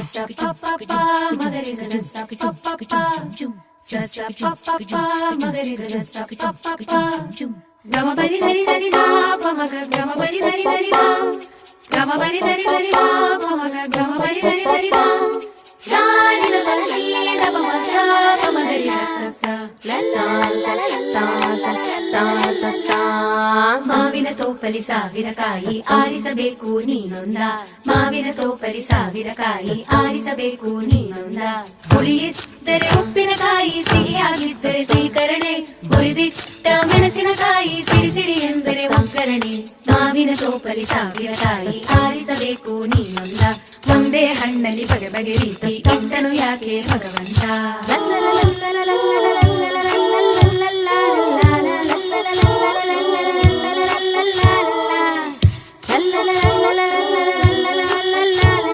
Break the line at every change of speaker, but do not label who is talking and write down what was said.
sa pa pa pa magari sa sa pa pa pa sa sa pa pa pa magari sa sa pa pa pa gama bari dari dari da pa maga gama bari dari dari da gama bari dari dari da pa maga gama bari dari dari da sa ni la la ni da pa maga pa magari sa sa la la la la la la la la ಮಾವಿನ ತೋಪಲಿ ಸಾವಿರ ಕಾಯಿ ಆರಿಸಬೇಕು ನೀನೊಂದ ಮಾವಿನ ತೋಪಲಿ ಸಾವಿರ ಕಾಯಿ ಆರಿಸಬೇಕು ನೀನೊಂದ ಹುಳಿಯಿದ್ದರೆ ಉಪ್ಪಿನಕಾಯಿ ಸಿಹಿಯಾಗಿದ್ದರೆ ಸೀಕರಣೆ ಹುರಿದಿಟ್ಟ ಮೆಣಸಿನಕಾಯಿ ಸಿಡಿ ಸಿಡಿ ಎಂದರೆ ಒಗ್ಗರಣೆ ಮಾವಿನ ತೋಪಲಿ ಸಾವಿರ ಕಾಯಿ ಆರಿಸಬೇಕು ನೀನೊಂದ ಒಂದೇ ಹಣ್ಣಲ್ಲಿ ಬಗೆ ಬಗೆ ರೀತಿ ಇಟ್ಟನು ಯಾಕೆ ಭಗವಂತ